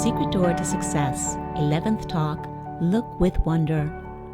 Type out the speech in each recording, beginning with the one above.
Secret Door to Success, 11th Talk, Look with Wonder,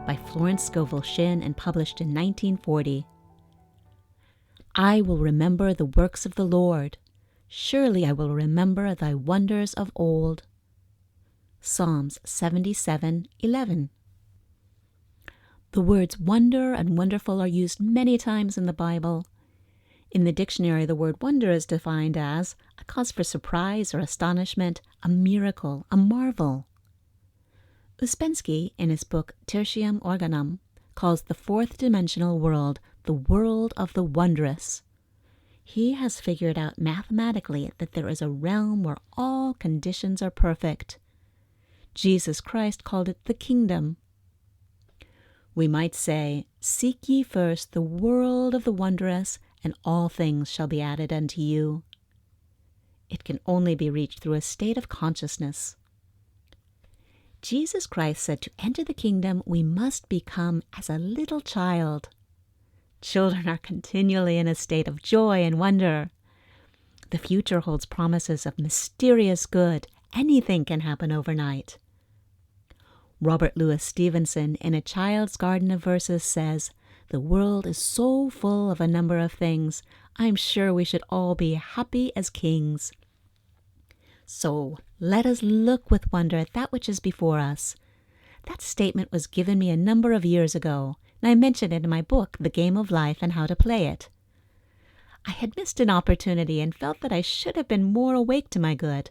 by Florence Scovel Shinn and published in 1940. I will remember the works of the Lord. Surely I will remember thy wonders of old. Psalms 77:11. The words wonder and wonderful are used many times in the Bible. In the dictionary, the word wonder is defined as a cause for surprise or astonishment, a miracle, a marvel. Ouspensky, in his book Tertium Organum, calls the fourth dimensional world the world of the wondrous. He has figured out mathematically that there is a realm where all conditions are perfect. Jesus Christ called it the kingdom. We might say, seek ye first the world of the wondrous, and all things shall be added unto you. It can only be reached through a state of consciousness. Jesus Christ said to enter the kingdom, we must become as a little child. Children are continually in a state of joy and wonder. The future holds promises of mysterious good. Anything can happen overnight. Robert Louis Stevenson, in A Child's Garden of Verses, says, "The world is so full of a number of things, I'm sure we should all be happy as kings." So let us look with wonder at that which is before us. That statement was given me a number of years ago, and I mentioned it in my book, The Game of Life and How to Play It. I had missed an opportunity and felt that I should have been more awake to my good.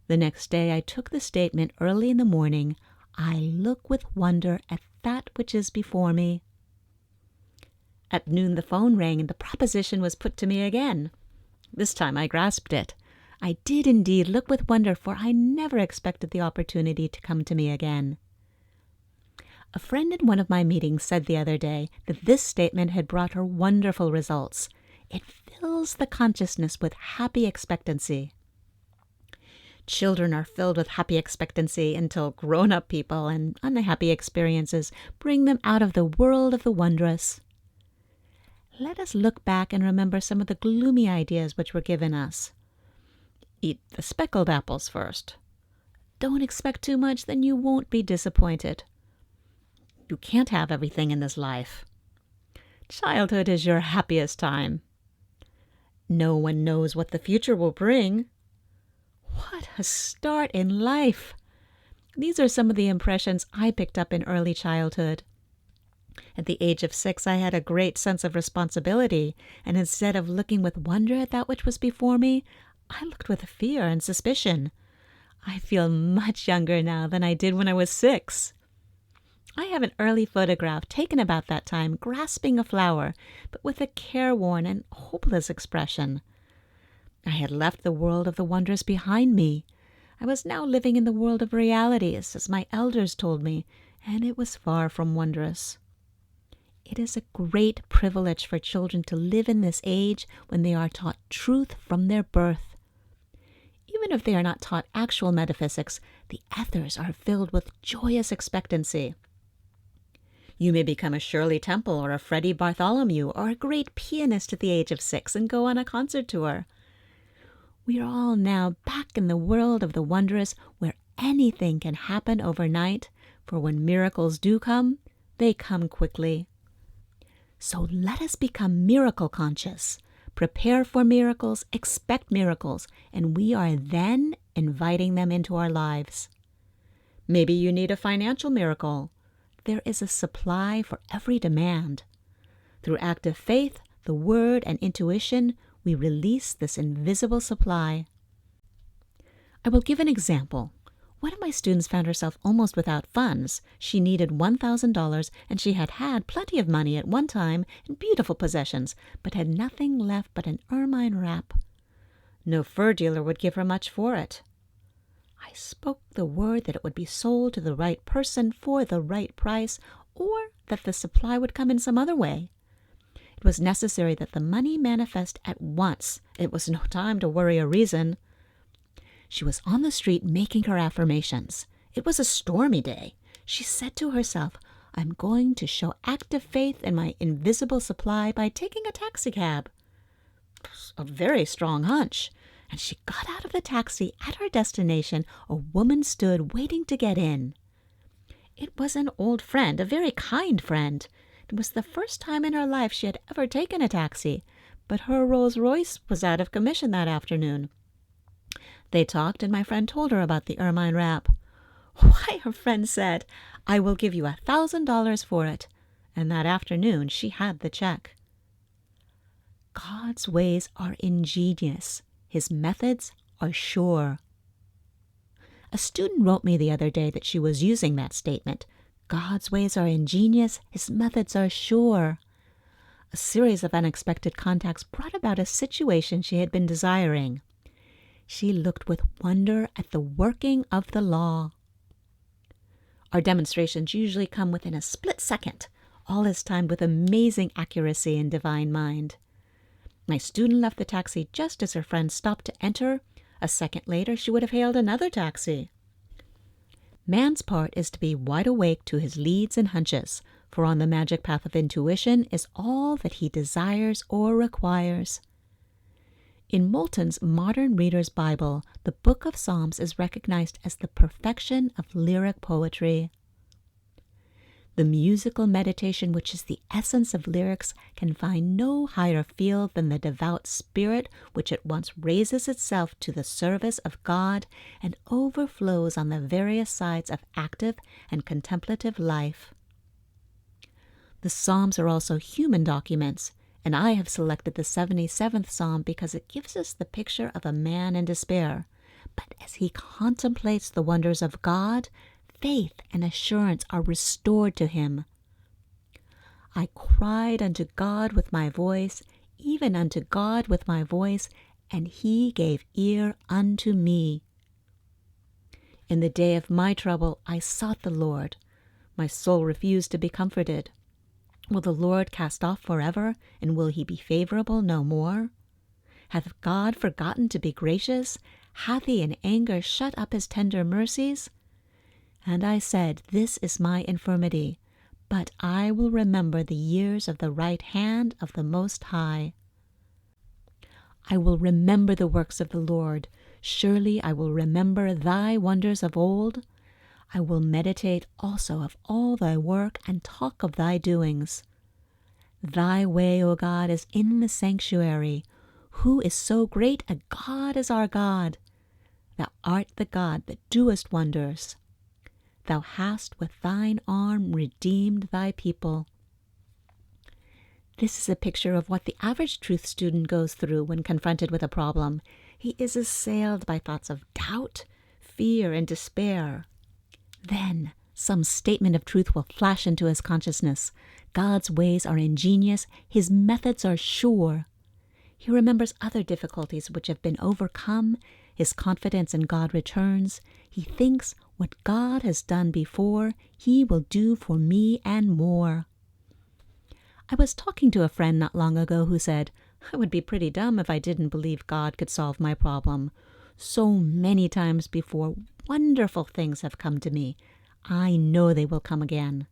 The next day I took the statement early in the morning, I look with wonder at that which is before me. At noon the phone rang and the proposition was put to me again. This time I grasped it. I did indeed look with wonder, for I never expected the opportunity to come to me again. A friend in one of my meetings said the other day that this statement had brought her wonderful results. It fills the consciousness with happy expectancy. Children are filled with happy expectancy until grown-up people and unhappy experiences bring them out of the world of the wondrous. Let us look back and remember some of the gloomy ideas which were given us. Eat the speckled apples first. Don't expect too much, then you won't be disappointed. You can't have everything in this life. Childhood is your happiest time. No one knows what the future will bring. What a start in life! These are some of the impressions I picked up in early childhood. At the age of 6, I had a great sense of responsibility, and instead of looking with wonder at that which was before me, I looked with fear and suspicion. I feel much younger now than I did when I was 6. I have an early photograph taken about that time, grasping a flower, but with a careworn and hopeless expression. I had left the world of the wondrous behind me. I was now living in the world of realities, as my elders told me, and it was far from wondrous. It is a great privilege for children to live in this age when they are taught truth from their birth. Even if they are not taught actual metaphysics, the ethers are filled with joyous expectancy. You may become a Shirley Temple or a Freddie Bartholomew or a great pianist at the age of 6 and go on a concert tour. We are all now back in the world of the wondrous where anything can happen overnight, for when miracles do come, they come quickly. So let us become miracle conscious. Prepare for miracles, expect miracles, and we are then inviting them into our lives. Maybe you need a financial miracle. There is a supply for every demand. Through active faith, the word, and intuition, we release this invisible supply. I will give an example. One of my students found herself almost without funds. She needed $1,000, and she had had plenty of money at one time and beautiful possessions, but had nothing left but an ermine wrap. No fur dealer would give her much for it. I spoke the word that it would be sold to the right person for the right price, or that the supply would come in some other way. It was necessary that the money manifest at once. It was no time to worry or reason. She was on the street making her affirmations. It was a stormy day. She said to herself, I'm going to show active faith in my invisible supply by taking a taxicab. A very strong hunch. and she got out of the taxi. At her destination, a woman stood waiting to get in. It was an old friend, a very kind friend. It was the first time in her life she had ever taken a taxi, but her Rolls-Royce was out of commission that afternoon. They talked, and my friend told her about the ermine wrap. "Why," her friend said, "I will give you $1,000 for it." And that afternoon she had the check. God's ways are ingenious. His methods are sure. A student wrote me the other day that she was using that statement. God's ways are ingenious. His methods are sure. A series of unexpected contacts brought about a situation she had been desiring. She looked with wonder at the working of the law. Our demonstrations usually come within a split second. All is timed with amazing accuracy and divine mind. My student left the taxi just as her friend stopped to enter. A second later, she would have hailed another taxi. Man's part is to be wide awake to his leads and hunches, for on the magic path of intuition is all that he desires or requires. In Moulton's Modern Reader's Bible, the Book of Psalms is recognized as the perfection of lyric poetry. The musical meditation, which is the essence of lyrics, can find no higher field than the devout spirit which at once raises itself to the service of God and overflows on the various sides of active and contemplative life. The Psalms are also human documents, and I have selected the 77th Psalm because it gives us the picture of a man in despair. But as he contemplates the wonders of God, faith and assurance are restored to him. I cried unto God with my voice, even unto God with my voice, and he gave ear unto me. In the day of my trouble I sought the Lord. My soul refused to be comforted. Will the Lord cast off forever, and will he be favorable no more? Hath God forgotten to be gracious? Hath he in anger shut up his tender mercies? And I said, This is my infirmity, but I will remember the years of the right hand of the Most High. I will remember the works of the Lord. Surely I will remember thy wonders of old. I will meditate also of all thy work and talk of thy doings. Thy way, O God, is in the sanctuary. Who is so great a God as our God? Thou art the God that doest wonders. Thou hast with thine arm redeemed thy people. This is a picture of what the average truth student goes through when confronted with a problem. He is assailed by thoughts of doubt, fear, and despair. Then some statement of truth will flash into his consciousness. God's ways are ingenious. His methods are sure. He remembers other difficulties which have been overcome. His confidence in God returns. He thinks, what God has done before, he will do for me and more. I was talking to a friend not long ago who said, I would be pretty dumb if I didn't believe God could solve my problem. So many times before, wonderful things have come to me. I know they will come again.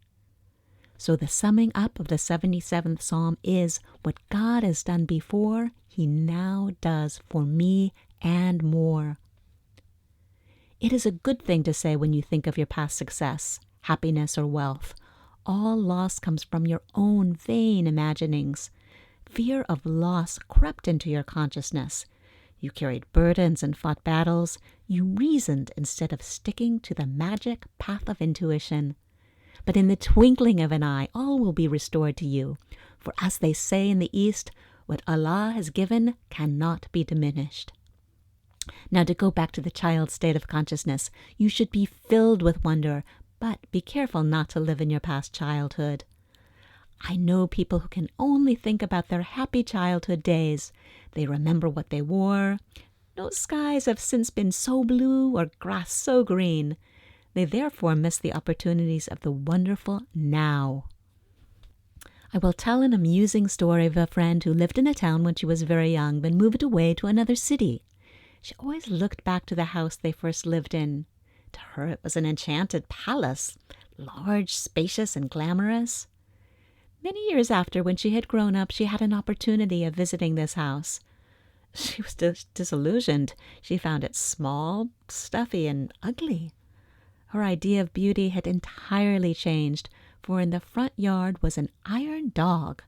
So the summing up of the 77th Psalm is, what God has done before, he now does for me and more. It is a good thing to say when you think of your past success, happiness, or wealth. All loss comes from your own vain imaginings. Fear of loss crept into your consciousness. You carried burdens and fought battles. You reasoned instead of sticking to the magic path of intuition. But in the twinkling of an eye, all will be restored to you. For as they say in the East, what Allah has given cannot be diminished. Now, to go back to the child state of consciousness, you should be filled with wonder, but be careful not to live in your past childhood. I know people who can only think about their happy childhood days. They remember what they wore. No skies have since been so blue or grass so green. They therefore miss the opportunities of the wonderful now. I will tell an amusing story of a friend who lived in a town when she was very young, then moved away to another city. She always looked back to the house they first lived in. To her it was an enchanted palace, large, spacious, and glamorous. Many years after, when she had grown up, she had an opportunity of visiting this house. She was disillusioned. She found it small, stuffy, and ugly. Her idea of beauty had entirely changed, for in the front yard was an iron dog.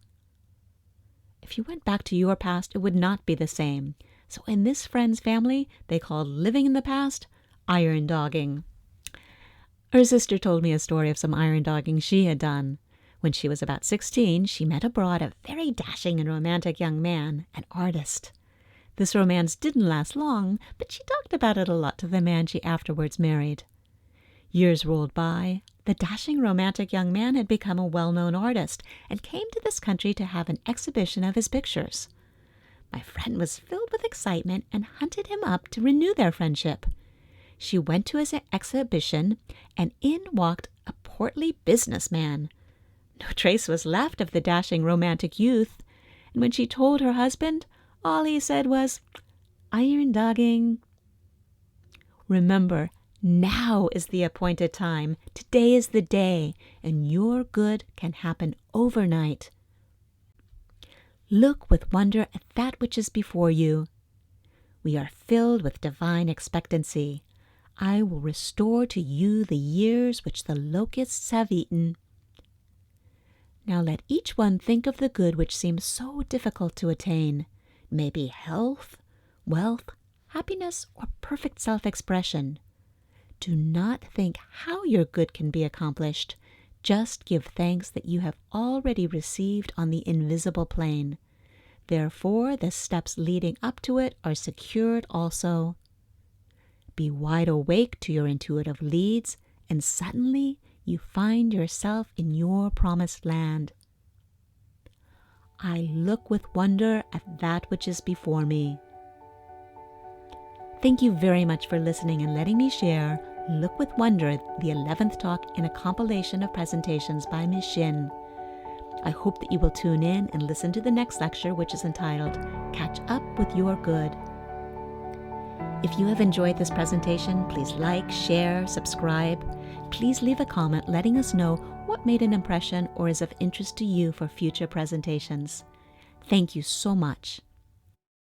If you went back to your past, it would not be the same. So in this friend's family, they called living in the past iron dogging. Her sister told me a story of some iron dogging she had done. When she was about 16, she met abroad a very dashing and romantic young man, an artist. This romance didn't last long, but she talked about it a lot to the man she afterwards married. Years rolled by. The dashing romantic young man had become a well-known artist and came to this country to have an exhibition of his pictures. My friend was filled with excitement and hunted him up to renew their friendship. She went to his exhibition, and in walked a portly businessman. No trace was left of the dashing romantic youth, and when she told her husband, all he said was, "Iron dogging." Remember, now is the appointed time. Today is the day, and your good can happen overnight. Look with wonder at that which is before you. We are filled with divine expectancy. I will restore to you the years which the locusts have eaten. Now let each one think of the good which seems so difficult to attain. It may be health, wealth, happiness, or perfect self-expression. Do not think how your good can be accomplished. Just give thanks that you have already received on the invisible plane. Therefore, the steps leading up to it are secured also. Be wide awake to your intuitive leads, and suddenly you find yourself in your promised land. I look with wonder at that which is before me. Thank you very much for listening and letting me share Look with Wonder, the 11th talk in a compilation of presentations by Ms. Shinn. I hope that you will tune in and listen to the next lecture, which is entitled Catch Up with Your Good. If you have enjoyed this presentation, please like, share, subscribe. Please leave a comment letting us know what made an impression or is of interest to you for future presentations. Thank you so much.